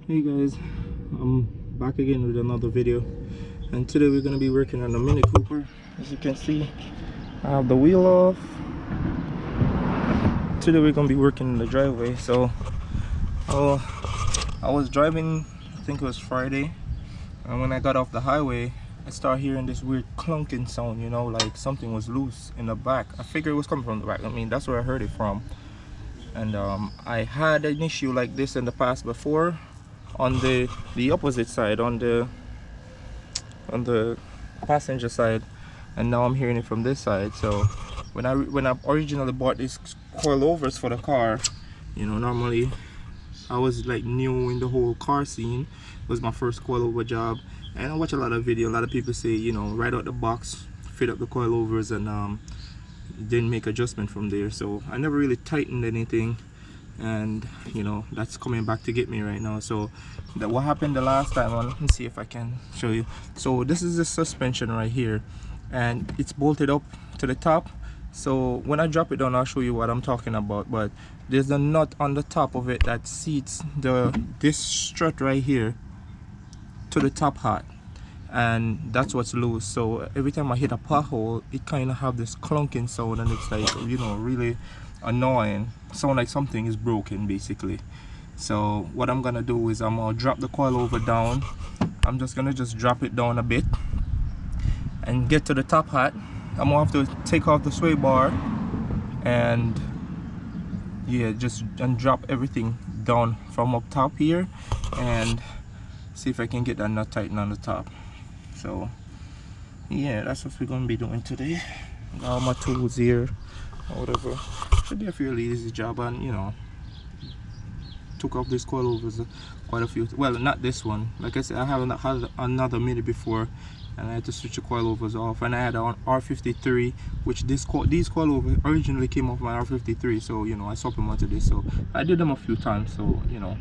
Hey guys, I'm back again with another video, and today we're going to be working on a Mini Cooper. As you can see, I have the wheel off. Today we're going to be working in the driveway. So I was driving, I think it was Friday, and when I got off the highway I started hearing this weird clunking sound, you know, like something was loose in the back. I figured it was coming from the back. I mean, that's where I heard it from. And I had an issue like this in the past before on the opposite side, on the passenger side, and now I'm hearing it from this side. So when I originally bought these coilovers for the car, you know, normally I was like new in the whole car scene. It was my first coilover job, and I watch a lot of video. A lot of people say, you know, right out the box, fit up the coilovers, and then make adjustment from there. So I never really tightened anything, and you know, that's coming back to get me right now. So that what happened the last time, let me see if I can show you. So this is the suspension right here, and it's bolted up to the top. So when I drop it down, I'll show you what I'm talking about. But there's a nut on the top of it that seats this strut right here to the top hat, and that's what's loose. So every time I hit a pothole, it kind of have this clunking sound, and it's like, you know, really annoying. Sound like something is broken basically. So what I'm gonna do is I'm gonna drop the coilover down. I'm just gonna drop it down a bit and get to the top hat. I'm gonna have to take off the sway bar and yeah, and drop everything down from up top here and see if I can get that nut tightened on the top. So yeah, that's what we're gonna be doing today. Got all my tools here or whatever. Should be a fairly easy job, and you know, took off this coilovers quite a few. Well, not this one. Like I said, I haven't had another Mini before, and I had to switch the coilovers off. And I had an R53, which these coilovers originally came off my R53. So you know, I swapped them onto this. So I did them a few times. So you know,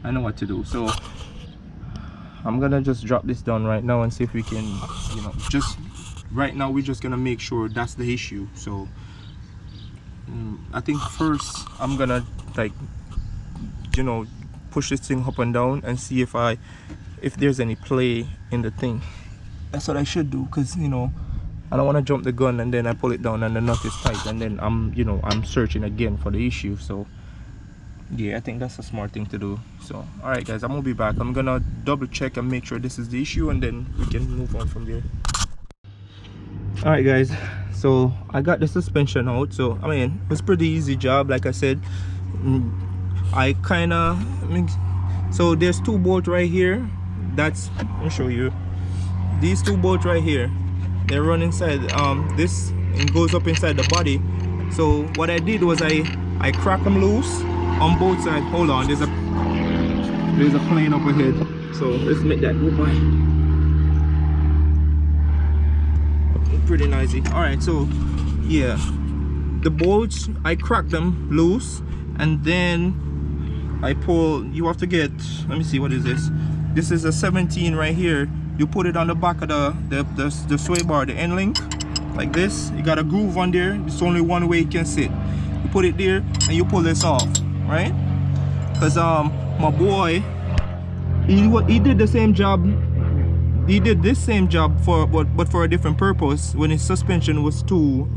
I know what to do. So I'm gonna just drop this down right now and see if we can, you know, just right now we're just gonna make sure that's the issue. So I think first I'm gonna, like, you know, push this thing up and down and see if there's any play in the thing. That's what I should do, because you know, I don't want to jump the gun and then I pull it down and the nut is tight, and then I'm searching again for the issue. So yeah, I think that's a smart thing to do. So alright guys, I'm gonna be back. I'm gonna double check and make sure this is the issue, and then we can move on from there. Alright guys, so I got the suspension out. So I mean, it was a pretty easy job. Like I said, I mean, so there's two bolts right here. Let me show you. These two bolts right here, they run inside this and goes up inside the body. So what I did was I cracked them loose on both sides. Hold on, there's a plane up ahead, so let's make that go by. Pretty noisy. All right, so yeah, the bolts, I cracked them loose, and then I pull. You have to get, let me see, what is this? This is a 17 right here. You put it on the back of the sway bar, the end link, like this. You got a groove on there. It's only one way it can sit. You put it there and you pull this off, right? Because my boy, he did the same job. He did this same job but for a different purpose, when his suspension was too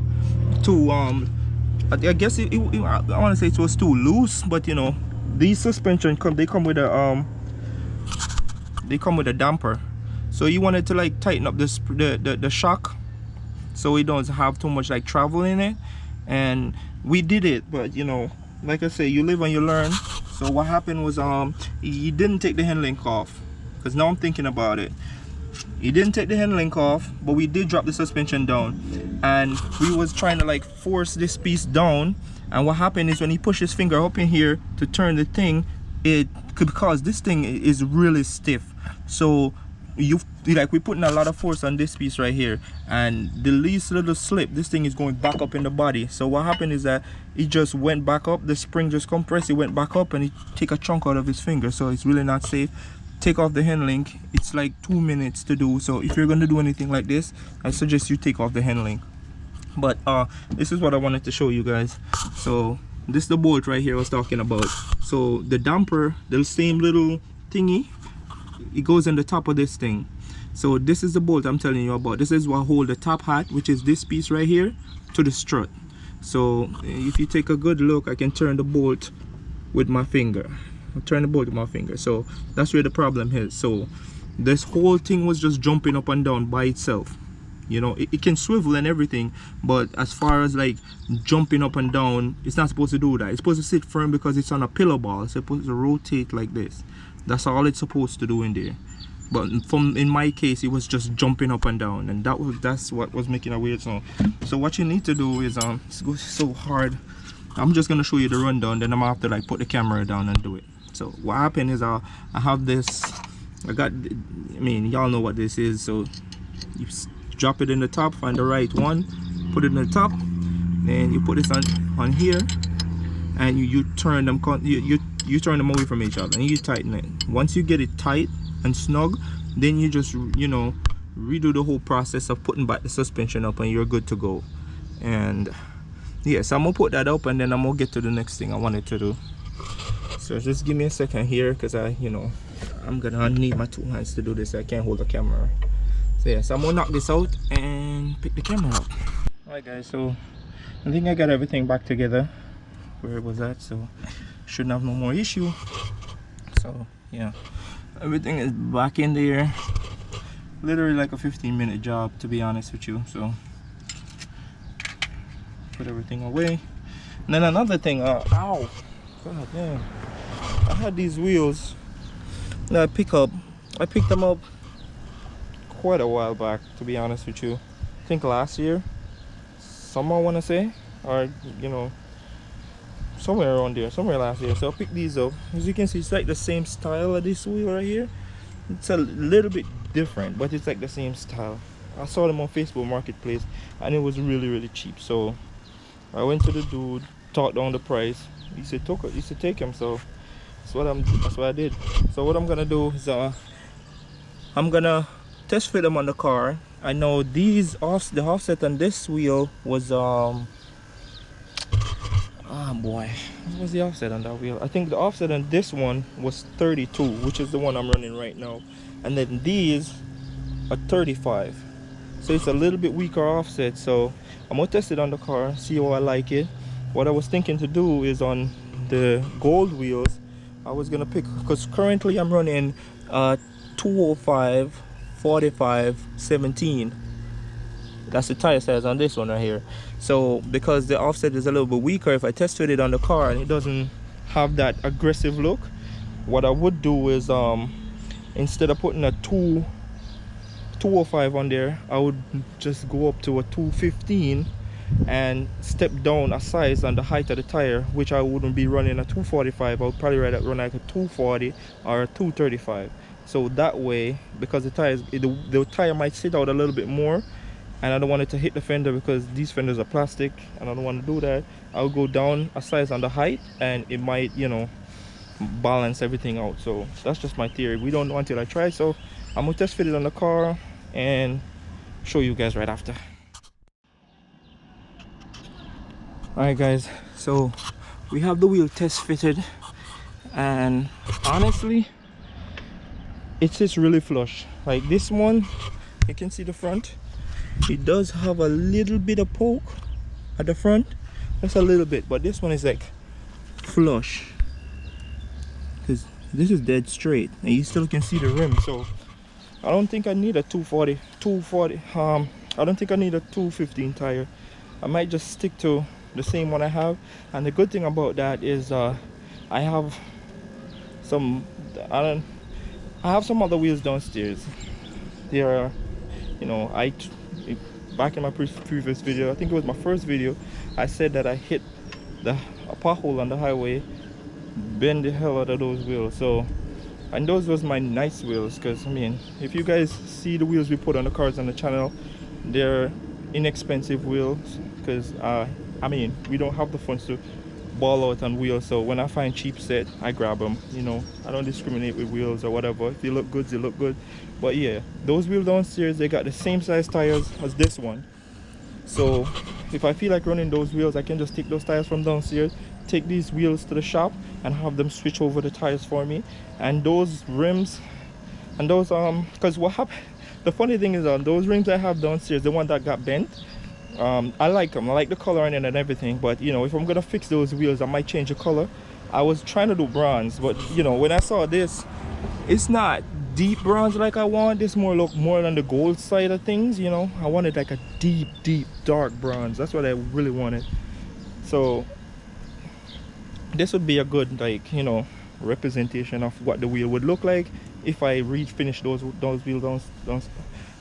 I guess I want to say it was too loose. But you know, these suspension they come with a damper. So you wanted to like tighten up the shock so it don't have too much like travel in it, and we did it. But you know, like I say, you live and you learn. So what happened was he didn't take the hand link off, because now I'm thinking about it. He didn't take the hand link off, but we did drop the suspension down, and we was trying to like force this piece down. And what happened is when he pushed his finger up in here to turn the thing, it could, because this thing is really stiff. So we're putting a lot of force on this piece right here, and the least little slip, this thing is going back up in the body. So what happened is that it just went back up, the spring just compressed, it went back up, and it take a chunk out of his finger. So it's really not safe. Take off the hand link. It's like 2 minutes to do. So if you're going to do anything like this, I suggest you take off the hand link. But this is what I wanted to show you guys. So this is the bolt right here I was talking about. So the damper, the same little thingy, it goes on the top of this thing. So this is the bolt I'm telling you about. This is what hold the top hat, which is this piece right here, to the strut. So if you take a good look, I can turn the bolt with my finger. I'll turn the bolt with my finger. So that's where the problem is. So this whole thing was just jumping up and down by itself. You know, it can swivel and everything, but as far as like jumping up and down, it's not supposed to do that. It's supposed to sit firm because it's on a pillow ball. It's supposed to rotate like this. That's all it's supposed to do in there. But in my case, it was just jumping up and down, and that's what was making a weird sound. So what you need to do is it's so hard. I'm just gonna show you the rundown, then I'm gonna have to like put the camera down and do it. So what happened is I have this. I mean, y'all know what this is. So you drop it in the top, find the right one, put it in the top, then you put this on here, and you turn them. You turn them away from each other, and you tighten it. Once you get it tight and snug, then you just, you know, redo the whole process of putting back the suspension up, and you're good to go. And yes, I'm gonna put that up, and then I'm gonna get to the next thing I wanted to do. So just give me a second here, because I'm gonna need my two hands to do this. I can't hold the camera. So yes, I'm gonna knock this out and pick the camera up. Alright guys, so I think I got everything back together where it was at, so shouldn't have no more issue. So yeah, everything is back in there. Literally like a 15-minute job, to be honest with you. So put everything away. And then another thing, ow, god damn, I had these wheels that I picked them up quite a while back, to be honest with you. I think last year, summer I want to say, or you know, somewhere around there, somewhere last year. So I picked these up. As you can see, it's like the same style of this wheel right here. It's a little bit different, but it's like the same style. I saw them on Facebook Marketplace, and it was really cheap. So I went to the dude, talked down the price. He said take them. So that's what I did. So what I'm gonna do is I'm gonna test fit them on the car. I know the offset on this wheel was oh boy, what was the offset on that wheel? I think the offset on this one was 32, which is the one I'm running right now, and then these are 35. So it's a little bit weaker offset. So I'm gonna test it on the car, see how I like it. What I was thinking to do is on the gold wheels, I was gonna pick, because currently I'm running 205 45 17. That's the tire size on this one right here. So because the offset is a little bit weaker, if I test fit it on the car and it doesn't have that aggressive look, what I would do is instead of putting a 205 on there, I would just go up to a 215 and step down a size on the height of the tire, which I wouldn't be running a 245. I would probably run like a 240 or a 235. So that way, because the tire might sit out a little bit more, and I don't want it to hit the fender, because these fenders are plastic and I don't want to do that. I'll go down a size on the height, and it might, you know, balance everything out. So that's just my theory. We don't know until I try. So I'm gonna test fit it on the car and show you guys right after. Alright guys, so we have the wheel test fitted, and honestly it sits really flush. Like this one, you can see the front, it does have a little bit of poke at the front, just a little bit, but this one is like flush, because this is dead straight and you still can see the rim. So I don't think I need a 240. I don't think I need a 215 tire. I might just stick to the same one I have. And the good thing about that is I have some other wheels downstairs. They are, you know, back in my previous video, I think it was my first video, I said that I hit a pothole on the highway, bend the hell out of those wheels. So, and those was my nice wheels, because I mean, if you guys see the wheels we put on the cars on the channel, they're inexpensive wheels, because I mean, we don't have the funds to ball out on wheels. So when I find cheap set, I grab them. You know, I don't discriminate with wheels or whatever. If they look good, they look good. But yeah, those wheels downstairs, they got the same size tires as this one. So if I feel like running those wheels, I can just take those tires from downstairs, take these wheels to the shop, and have them switch over the tires for me. And those rims and those because what happened, the funny thing is those rims I have downstairs, the one that got bent, I like them. I like the color in it and everything, but you know, if I'm gonna fix those wheels, I might change the color. I was trying to do bronze, but you know, when I saw this, it's not deep bronze like I want. This look more on the gold side of things, you know. I wanted like a deep dark bronze. That's what I really wanted. So this would be a good, like, you know, representation of what the wheel would look like if I refinish those wheels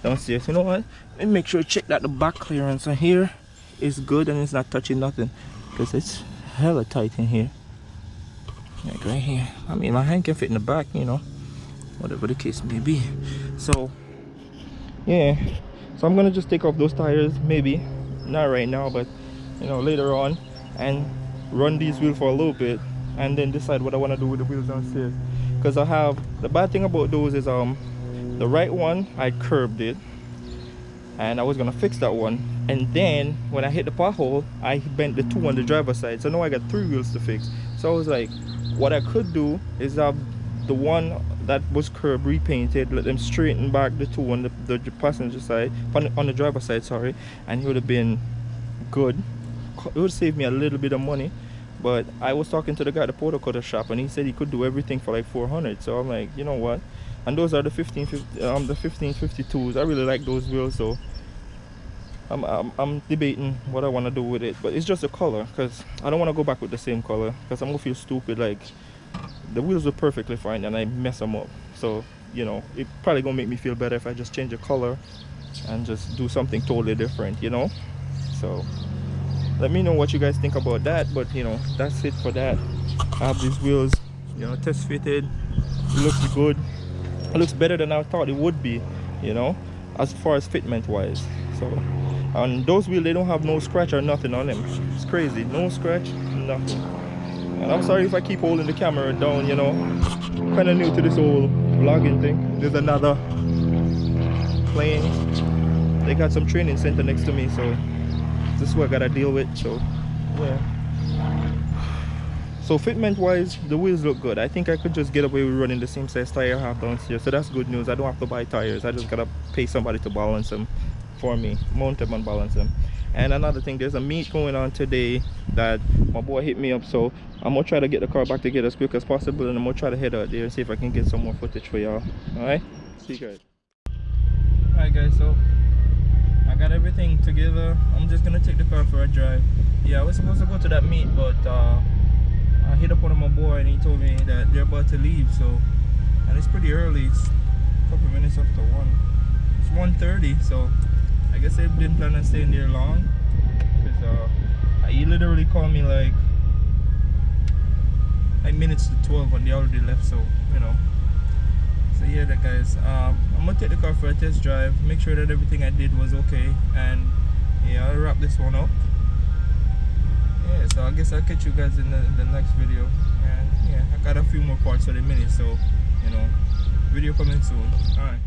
downstairs. You know what, let me make sure, check that the back clearance on here is good and it's not touching nothing, because it's hella tight in here, like right here. I mean, my hand can fit in the back, you know, whatever the case may be. So yeah, so I'm gonna just take off those tires, maybe not right now, but you know, later on, and run these wheels for a little bit and then decide what I want to do with the wheels downstairs. Because I have, the bad thing about those is the right one I curbed it and I was gonna fix that one, and then when I hit the pothole I bent the two on the driver's side, so now I got 3 wheels to fix. So I was like, what I could do is have the one that was curbed repainted, let them straighten back the two on the passenger side, on the driver's side, sorry, and it would have been good. It would save me a little bit of money. But I was talking to the guy at the Porter Cutter shop and he said he could do everything for like 400. So I'm like, you know what, and those are the 1552s. I really like those wheels, so I'm debating what I want to do with it. But it's just a color, because I don't want to go back with the same color, because I'm gonna feel stupid. Like, the wheels were perfectly fine and I mess them up, so you know, it probably gonna make me feel better if I just change the color and just do something totally different, you know. So let me know what you guys think about that. But you know, that's it for that. I have these wheels, you know, test fitted. It looks good. It looks better than I thought it would be, you know, as far as fitment wise. So, and those wheels, they don't have no scratch or nothing on them. It's crazy, no scratch, nothing. And I'm sorry if I keep holding the camera down, you know, kind of new to this whole vlogging thing. There's another plane. They got some training center next to me, so this is what I gotta deal with. So yeah, so fitment wise, the wheels look good. I think I could just get away with running the same size tire I have downstairs, so that's good news. I don't have to buy tires. I just gotta pay somebody to balance them for me, mount them and balance them. And another thing, there's a meet going on today that my boy hit me up, so I'm gonna try to get the car back together as quick as possible, and I'm gonna try to head out there and see if I can get some more footage for y'all. All right, see you guys. All right guys, so I got everything together. I'm just gonna take the car for a drive. Yeah, I was supposed to go to that meet, but I hit up one of my boy and he told me that they're about to leave. So, and it's pretty early. It's a couple of minutes after 1. It's 1:30, so I guess they didn't plan on staying there long. Because he literally called me like minutes to 12 when they already left. So you know. So yeah, guys, I'm gonna take the car for a test drive, make sure that everything I did was okay, and yeah, I'll wrap this one up. Yeah, so I guess I'll catch you guys in the next video. And yeah, I got a few more parts for the minute, so you know, video coming soon. All right.